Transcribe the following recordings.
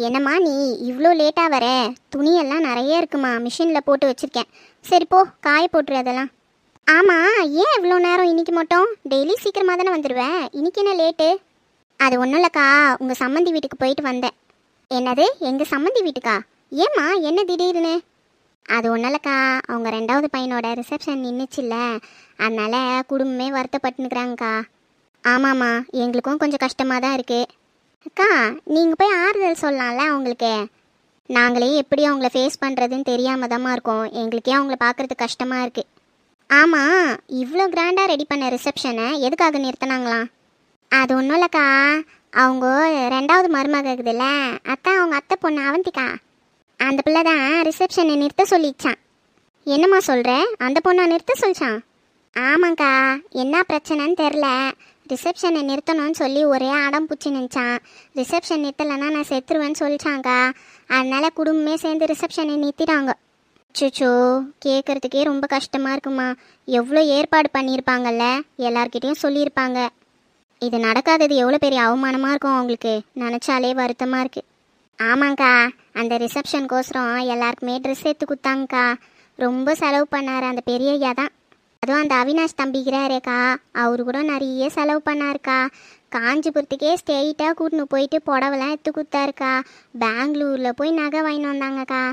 என்னம்மா நீ இவ்வளோ லேட்டாக வர? துணியெல்லாம் நிறைய இருக்குமா, மிஷினில் போட்டு வச்சுருக்கேன். சரி போ, காய போட்டுரு அதெல்லாம். ஆமாம், ஏன் இவ்வளோ நேரம் இன்னைக்கு மட்டும்? டெய்லி சீக்கிரமாக தானே வந்துடுவேன், இன்னைக்கு என்ன லேட்டு? அது ஒன்றும் இல்லைக்கா, உங்கள் சம்மந்தி வீட்டுக்கு போயிட்டு வந்தேன். என்னது, எங்கள் சம்மந்தி வீட்டுக்கா? ஏம்மா, என்ன திடீர்னு? அது ஒன்றும் இல்லைக்கா, அவங்க 2வது பையனோட ரிசப்ஷன் நின்றுச்சுல்ல, அதனால் குடும்பமே வருத்தப்பட்டுனுக்குறாங்கக்கா. ஆமாம்மா, எங்களுக்கும் கொஞ்சம் கஷ்டமாக தான் இருக்குது. அக்கா, நீங்கள் போய் ஆறுதல் சொல்லலாம்ல அவங்களுக்கு. நாங்களே எப்படி அவங்கள ஃபேஸ் பண்ணுறதுன்னு தெரியாம தாம்மா இருக்கோம். எங்களுக்கே அவங்கள பார்க்குறது கஷ்டமாக இருக்குது. ஆமாம், இவ்வளோ கிராண்டாக ரெடி பண்ண ரிசப்ஷனை எதுக்காக நிறுத்தினாங்களாம்? அது ஒன்றும் இல்லைக்கா, அவங்க 2வது மருமக இருக்குதுல்ல, அதான் அவங்க அத்தை பொண்ணு அவந்திக்கா, அந்த பிள்ளை தான் ரிசப்ஷனை நிறுத்த சொல்லிச்சான். என்னம்மா சொல்கிற? அந்த பொண்ணை நிறுத்த சொல்லிச்சான்? ஆமாங்க்கா, என்ன பிரச்சனைன்னு தெரில, ரிசப்ஷனை நிறுத்தணும்னு சொல்லி ஒரே அடம் பிடிச்சி நினச்சான். ரிசப்ஷன் நிறுத்தலைன்னா நான் செத்துருவேன்னு சொல்லிச்சாங்க்கா. அதனால குடும்பமே சேர்ந்து ரிசப்ஷனை நிறுத்திட்டாங்க. அச்சோ, கேட்குறதுக்கே ரொம்ப கஷ்டமாக இருக்குமா. எவ்வளோ ஏற்பாடு பண்ணியிருப்பாங்கல்ல, எல்லார்கிட்டையும் சொல்லியிருப்பாங்க. இது நடக்காதது எவ்வளோ பெரிய அவமானமாக இருக்கும் அவங்களுக்கு, நினச்சாலே வருத்தமாக இருக்குது. ஆமாங்க்கா, அந்த ரிசப்ஷனுக்கோசரம் எல்லாருக்குமே ட்ரெஸ் எடுத்து கொடுத்தாங்கக்கா. ரொம்ப செலவு பண்ணார் அந்த பெரிய ஐயா தான். அதுவும் அந்த அவினாஷ் தம்பிக்கிறாரேக்கா, அவரு கூட நிறைய செலவு பண்ணாருக்கா. காஞ்சிபுரத்துக்கே ஸ்ட்ரெயிட்டாக கூட்டின்னு போயிட்டு புடவெல்லாம் எடுத்து கொடுத்தாருக்கா. பெங்களூரில் போய் நகை வாங்கின்னு வந்தாங்கக்கா.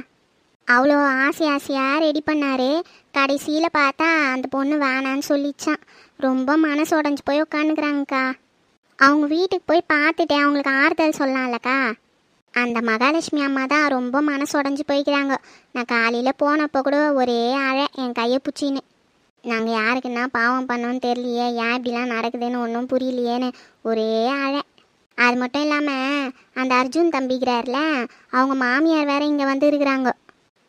அவ்வளோ ஆசையாக ரெடி பண்ணார். கடைசியில் பார்த்தா அந்த பொண்ணு வேணான்னு சொல்லிச்சான். ரொம்ப மனசு உடஞ்சி போய் உட்காந்துக்கிறாங்கக்கா. அவங்க வீட்டுக்கு போய் பார்த்துட்டு அவங்களுக்கு ஆறுதல் சொல்லலாம்லக்கா. அந்த மகாலட்சுமி அம்மா தான் ரொம்ப மனசு உடஞ்சி போய்க்கிறாங்க. நான் காலையில் போனப்போ கூட ஒரே அழை, என் கையை பிடிச்சின்னு. நாங்கள் யாருக்குன்னா பாவம் பண்ணோன்னு தெரியலையே, ஏன் இப்படிலாம் நடக்குதுன்னு ஒன்றும் புரியலையேன்னு ஒரே அழை. அது மட்டும் இல்லாமல் அந்த அர்ஜுன் தம்பிக்கிறார்ல, அவங்க மாமியார் வேறு இங்கே வந்து இருக்கிறாங்க.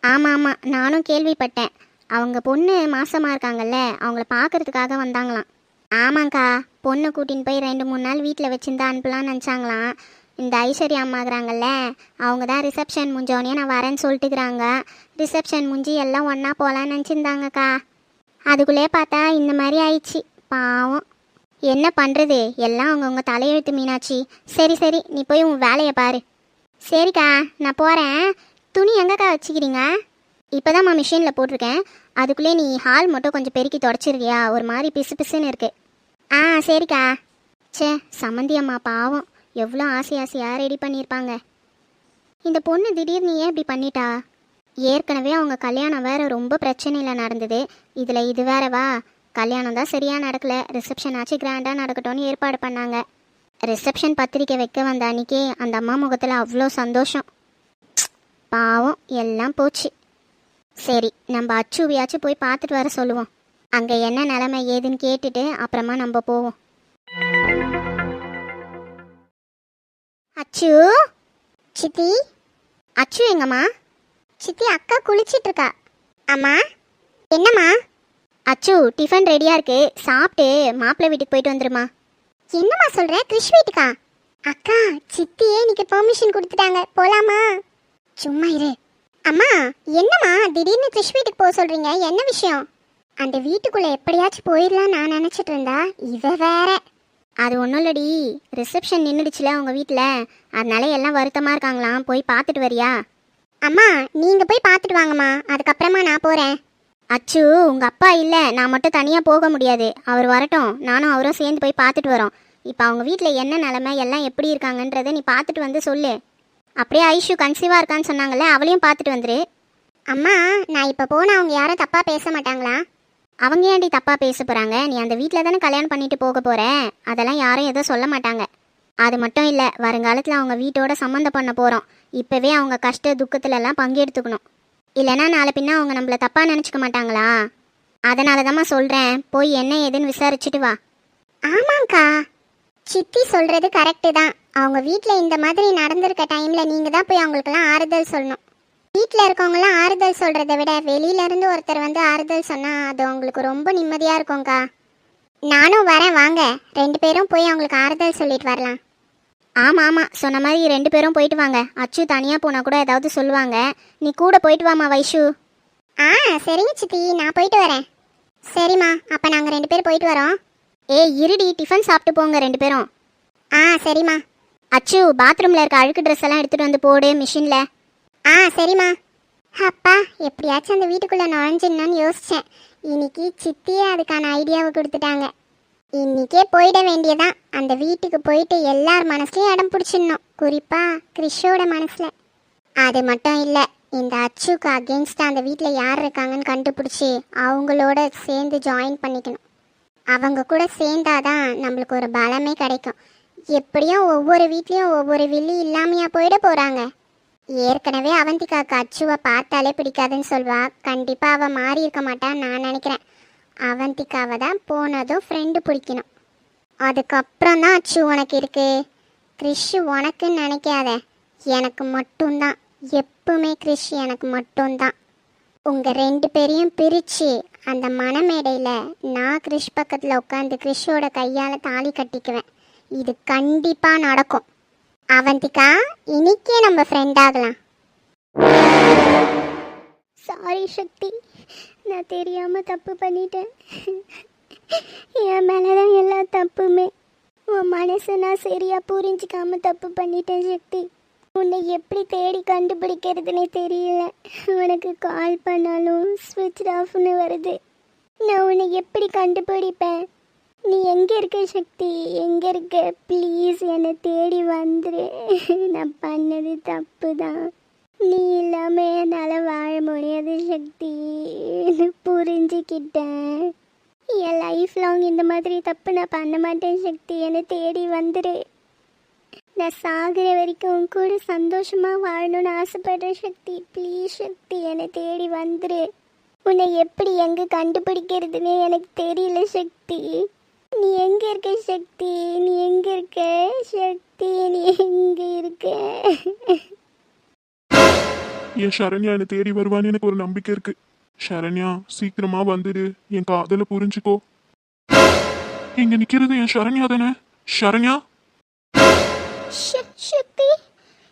ஆமாம், நானும் கேள்விப்பட்டேன். அவங்க பொண்ணு மாசமாக இருக்காங்கல்ல, அவங்கள பார்க்குறதுக்காக வந்தாங்களாம். ஆமாங்க்கா, பொண்ணை கூட்டின்னு போய் 2-3 நாள் வீட்டில் வச்சுருந்தா அனுப்பலான்னு நினச்சாங்களாம். இந்த ஐஸ்வர்யா அம்மாக்குறாங்கல்ல, அவங்க தான் ரிசப்ஷன் முடிஞ்சோடனே நான் வரேன்னு சொல்லிட்டுக்கிறாங்க. ரிசப்ஷன் முடிஞ்சு எல்லாம் ஒன்றா போகலான்னு நினச்சிருந்தாங்கக்கா. அதுக்குள்ளே பார்த்தா இந்த மாதிரி ஆயிடுச்சு. பாவம், என்ன பண்ணுறது, எல்லாம் அவங்கவுங்க தலையெழுத்து மீனாட்சி. சரி, நீ போய் உன் வேலையை பாரு. சரிக்கா, நான் போகிறேன். துணி எங்கக்கா வச்சுக்கிறீங்க? இப்போ தான் மிஷினில் போட்டிருக்கேன். அதுக்குள்ளே நீ ஹால் மட்டும் கொஞ்சம் பெருக்கி தொடச்சிருக்கியா, ஒரு மாதிரி பிசு பிசுன்னு இருக்குது. ஆ சரிக்கா. சே, சம்மந்தி அம்மா பாவம், எவ்வளோ ஆசையாக ரெடி பண்ணியிருப்பாங்க. இந்த பொண்ணு திடீர்னு ஏன் இப்படி பண்ணிட்டா? ஏற்கனவே அவங்க கல்யாணம் வேறு ரொம்ப பிரச்சனையில் நடந்தது, இதில் இது வேறவா? கல்யாணம் தான் சரியாக நடக்கலை, ரிசப்ஷன் ஆச்சு கிராண்டாக நடக்கட்டும்னு ஏற்பாடு பண்ணாங்க. ரிசப்ஷன் பத்திரிக்கை வைக்க வந்த அன்றைக்கே அந்த அம்மா முகத்தில் அவ்வளோ சந்தோஷம். பாவம், எல்லாம் போச்சு. சரி, நம்ம அச்சுவியாச்சும் போய் பார்த்துட்டு வர சொல்லுவோம். அங்கே என்ன நிலைமை ஏதுன்னு கேட்டுட்டு அப்புறமா நம்ம போவோம். அச்சு, சித்தி. அச்சு எங்கம்மா? சித்தி, அக்கா குளிச்சிட்டு இருக்கா. அம்மா. என்னம்மா? அச்சு, டிஃபன் ரெடியாக இருக்கு, சாப்பிட்டு மாப்பிள்ளை வீட்டுக்கு போயிட்டு வந்துருமா. என்னம்மா சொல்கிற? கிறிஷ் வீட்டுக்கா? அக்கா, சித்தியே இன்னைக்கு பெர்மிஷன் கொடுத்துட்டாங்க, போகலாமா? சும்மா இரு. அம்மா, என்னம்மா திடீர்னு கிறிஷ் வீட்டுக்கு போக சொல்கிறீங்க, என்ன விஷயம்? அந்த வீட்டுக்குள்ளே எப்படியாச்சும் போயிடலாம் நான் நினச்சிட்டு இருந்தா, இவ வேற. அது ஒன்றும் இல்லடி, ரிசப்ஷன் நின்றுடுச்சுல அவங்க வீட்டில், அதனால எல்லாம் வருத்தமாக இருக்காங்களாம், போய் பார்த்துட்டு வரியா? அம்மா, நீங்கள் போய் பார்த்துட்டு வாங்கம்மா, அதுக்கப்புறமா நான் போகிறேன். அச்சு, உங்கள் அப்பா இல்லை, நான் மட்டும் தனியாக போக முடியாது, அவர் வரட்டும், நானும் அவரும் சேர்ந்து போய் பார்த்துட்டு வரோம். இப்போ அவங்க வீட்டில் என்ன நிலமை, எல்லாம் எப்படி இருக்காங்கன்றதை நீ பார்த்துட்டு வந்து சொல்லு. அப்படியே ஐஷு கன்சீவாக இருக்கான்னு சொன்னாங்கல்ல, அவளையும் பார்த்துட்டு வந்துரு. அம்மா, நான் இப்போ போனால் அவங்க யாரும் தப்பாக பேச மாட்டாங்களா? அவங்க ஏன்டி தப்பாக பேச போகிறாங்க? நீ அந்த வீட்டில் தானே கல்யாணம் பண்ணிட்டு போக போகிற, அதெல்லாம் யாரும் எதுவும் சொல்ல மாட்டாங்க. அது மட்டும் இல்லை, வருங்காலத்தில் அவங்க வீட்டோட சம்மந்தம் பண்ண போகிறோம். இப்போவே அவங்க கஷ்ட துக்கத்துலலாம் பங்கெடுத்துக்கணும், இல்லைனா நாளை பின்ன அவங்க நம்மளை தப்பாக நினச்சிக்க மாட்டாங்களா? அதனால தாம்மா சொல்கிறேன், போய் என்ன ஏதுன்னு விசாரிச்சுட்டு வா. ஆமாங்க்கா, சித்தி சொல்கிறது கரெக்டு தான். அவங்க வீட்டில் இந்த மாதிரி நடந்திருக்க டைமில் நீங்கள் தான் போய் அவங்களுக்கெல்லாம் ஆறுதல் சொல்லணும். வீட்டில் இருக்கவங்களாம் ஆறுதல் சொல்கிறத விட வெளியிலேருந்து ஒருத்தர் வந்து ஆறுதல் சொன்னால் அது அவங்களுக்கு ரொம்ப நிம்மதியாக இருக்கும்க்கா. நானும் வரேன், வாங்க 2 பேரும் போய் அவங்களுக்கு ஆறுதல் சொல்லிட்டு வரலாம். ஆமாம், சொன்ன மாதிரி 2 பேரும் போயிட்டு வாங்க. அச்சு தனியாக போனால் கூட ஏதாவது சொல்லுவாங்க, நீ கூட போயிட்டு வாமா வைஷு. ஆ சரிங்க சித்தி, நான் போயிட்டு வரேன். சரிம்மா, அப்போ நாங்கள் 2 பேர் போயிட்டு வரோம். இருடி, டிஃபன் சாப்பிட்டு போங்க 2 பேரும். ஆ சரிம்மா. அச்சு பாத்ரூமில் இருக்க அழுக்கு ட்ரெஸ் எல்லாம் எடுத்துகிட்டு வந்து போடு மிஷினில். ஆ சரிம்மா. அப்பா எப்படியாச்சும் அந்த வீட்டுக்குள்ளே நுழைஞ்சிடணும்னு யோசித்தேன். இன்னைக்கு சித்தியே அதுக்கான ஐடியாவை கொடுத்துட்டாங்க. இன்னைக்கே போயிட வேண்டியதான். அந்த வீட்டுக்கு போயிட்டு எல்லார் மனசுலையும் இடம் பிடிச்சிடணும், குறிப்பாக கிறிஷோட மனசில். அது மட்டும் இல்லை, இந்த அச்சுக்கு அகெயின்ஸ்டாக அந்த வீட்டில் யார் இருக்காங்கன்னு கண்டுபிடிச்சி அவங்களோட சேர்ந்து ஜாயின் பண்ணிக்கணும். அவங்க கூட சேர்ந்தாதான் நம்மளுக்கு ஒரு பலமே கிடைக்கும். எப்படியும் ஒவ்வொரு வீட்லேயும் ஒவ்வொரு வில்லி இல்லாமையா போயிட போகிறாங்க. ஏற்கனவே அவந்திகாக்கு அச்சுவை பார்த்தாலே பிடிக்காதுன்னு சொல்வா. கண்டிப்பாக அவள் மாறி இருக்க மாட்டான்னு நான் நினைக்கிறேன். அவந்திகாவை தான் போனதும் ஃப்ரெண்டு பிடிக்கணும். அதுக்கப்புறம் தான் அச்சு உனக்கு இருக்கு. கிறிஷ் உனக்குன்னு நினைக்காத, எனக்கு மட்டும்தான். எப்பவுமே கிறிஷ் எனக்கு மட்டும்தான். உங்கள் 2 பேரையும் பிரித்து அந்த மணமேடையில் நான் கிறிஷ் பக்கத்தில் உட்காந்து கிறிஷோட கையால் தாலி கட்டிக்குவேன். இது கண்டிப்பாக நடக்கும். அவந்திகா, இன்னைக்கே நம்ம ஃப்ரெண்ட் ஆகலாம். சாரி சக்தி, நான் தெரியாமல் தப்பு பண்ணிட்டேன். என் மேலே தான் எல்லா தப்புமே. உன் மனசை நான் சரியாக புரிஞ்சிக்காம தப்பு பண்ணிட்டேன் சக்தி. உன்னை எப்படி தேடி கண்டுபிடிக்கிறதுனே தெரியல. உனக்கு கால் பண்ணாலும் ஸ்விட்ச் ஆஃப்னு வருது. நான் உன்னை எப்படி கண்டுபிடிப்பேன்? நீ எங்கே இருக்க சக்தி? எங்கே இருக்க? ப்ளீஸ் என்னை தேடி வந்துரு. நான் பண்ணது தப்பு தான். நீ இல்லாமல் என்னால் வாழ முடியாது சக்தி. புரிஞ்சுக்கிட்டேன். என் லைஃப் லாங் இந்த மாதிரி தப்பு நான் பண்ண மாட்டேன் சக்தி. என்னை தேடி வந்துரு. நான் சாகிற வரைக்கும் உன் கூட சந்தோஷமாக வாழணும்னு ஆசைப்படுறேன் சக்தி. ப்ளீஸ் சக்தி, என்னை தேடி வந்துரு. உன்னை எப்படி எங்கே கண்டுபிடிக்கிறதுன்னு எனக்கு தெரியல சக்தி. நீ எங்கே இருக்க சக்தி? நீ எங்கே இருக்க சக்தி? நீ எங்கே இருக்க? என் சரண்யா என்னை தேடி வருவான்னு எனக்கு ஒரு நம்பிக்கை இருக்கு. சரண்யா சீக்கிரமா வந்துடு, என் காதலை புரிஞ்சுக்கோ. இங்க நிக்கிறது என் சரண்யா தானே? சரண்யா, சக்தி,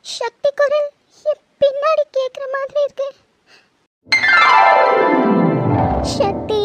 சக்தி குரல் பின்னாடி கேட்குற மாதிரி இருக்கு. சக்தி,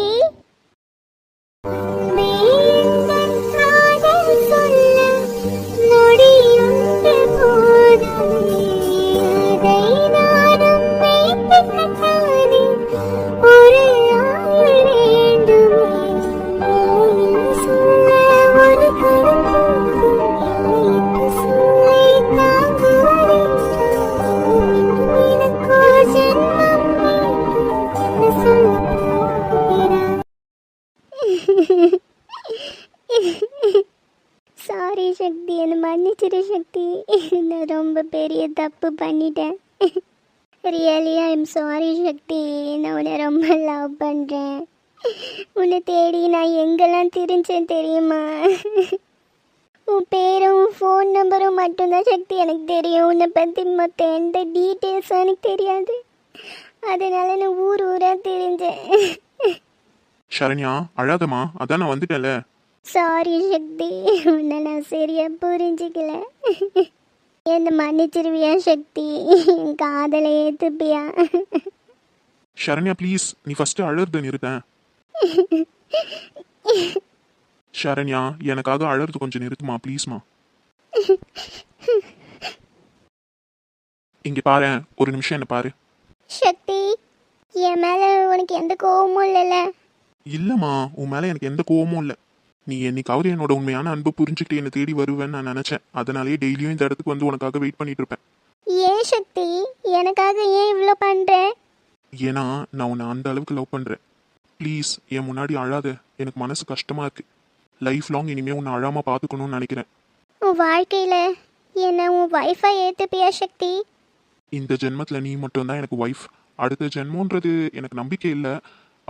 சாரி சக்தி, என்னை மன்னிச்சிரு சக்தி. நான் ரொம்ப பெரிய தப்பு பண்ணிட்டேன். ரியலி ஐ எம் சாரி சக்தி. நான் உன்னை ரொம்ப லவ் பண்ணுறேன். உன்னை தேடி நான் எங்கெல்லாம் திரிஞ்சேன் தெரியுமா? உன் பேரும் ஃபோன் நம்பரும் மட்டும்தான் சக்தி எனக்கு தெரியும். உன்னை பற்றி மொத்த எந்த டீட்டெயில்ஸும் எனக்கு தெரியாது. அதனால நான் ஊர் ஊராக தெரிஞ்சேன். சரண்யா அழாதம்மா, அதான் நான் வந்துட்டேன்ல. சாரி சக்தி, உன்னை நான் சரியாக புரிஞ்சிக்கல. என்னை மன்னிச்சிருவியா சக்தி? என் காதலை ஏற்றுப்பியா? சரண்யா ப்ளீஸ், நீ ஃபர்ஸ்ட் அழறத நிறுத்தேன். சரண்யா எனக்காக அழறது கொஞ்சம் நிறுத்துமா ப்ளீஸ்மா. இங்க பாரு, ஒரு நிமிஷம் என்ன பாரு. சக்தி, என் மேலே உனக்கு எந்த கோவமும் இல்லைல்ல? இல்லம்மா, உன் மேல எனக்கு எந்த கோவமும் இல்லை. நீ என்னைக்காவது என்னோட உண்மையான அன்பு புரிஞ்சுக்கிட்டு என்னை தேடி வருவேன்னு நான் நினைச்சேன். அதனாலேயே டெய்லியும் இந்த இடத்துக்கு வந்து உனக்காக வெயிட் பண்ணிட்டு இருப்பேன். ஏன் சக்தி, எனக்காக ஏன் இவ்வளோ பண்ணுறேன்? ஏன்னா நான் உன்னை அந்த அளவுக்கு லவ் பண்றேன். ப்ளீஸ் என் முன்னாடி அழாத, எனக்கு மனசு கஷ்டமா இருக்கு. லைஃப் லாங் இனிமே உன்னை அழாம பாத்துக்கணும்னு நினைக்கிறேன். உன் வாழ்க்கையில் என்ன உன் ஒய்ஃபை ஏற்றுப்பியா சக்தி? இந்த ஜென்மத்துல நீ மட்டும்தான் எனக்கு ஒய்ஃப். அடுத்த ஜென்மன்றது எனக்கு நம்பிக்கை இல்லை.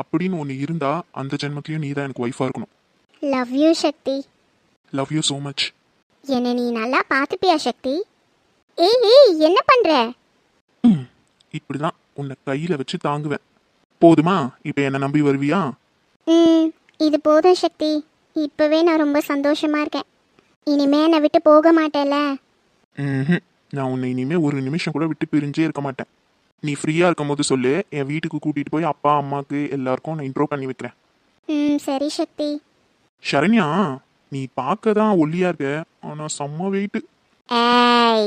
அப்படின்னு ஒன்று இருந்தா அந்த ஜென்மத்திலையும் நீ தான் எனக்கு ஒய்ஃபா இருக்கணும். Love you Shakti. Love you so much. என்னை நீ நல்லா பார்த்துப்பியா சக்தி? ஏய் என்ன பண்ணுற? இப்படிதான் உன்னை கையில வச்சு தாங்குவேன். போதுமா? இப்போ என்னை நம்பி வருவியா? இது போதும் சக்தி. இப்போவே நான் ரொம்ப சந்தோஷமா இருக்கேன். இனிமே என்னை விட்டு போக மாட்டேல? நான் உன்னை இனிமே ஒரு நிமிஷம் கூட விட்டு பிரிஞ்சே இருக்க மாட்டேன். நீ ஃப்ரீயா இருக்கும் போது சொல்லு, என் வீட்டுக்கு கூட்டிட்டு போய் அப்பா அம்மாக்கு எல்லாருக்கும் நான் இன்ட்ரோ பண்ணி வைக்கிறேன். சரி சக்தி. சரண்யா, நீ பார்க்க தான் ஒல்லியா இருக்க, ஆனா செம்ம வெயிட்டு. ஏய்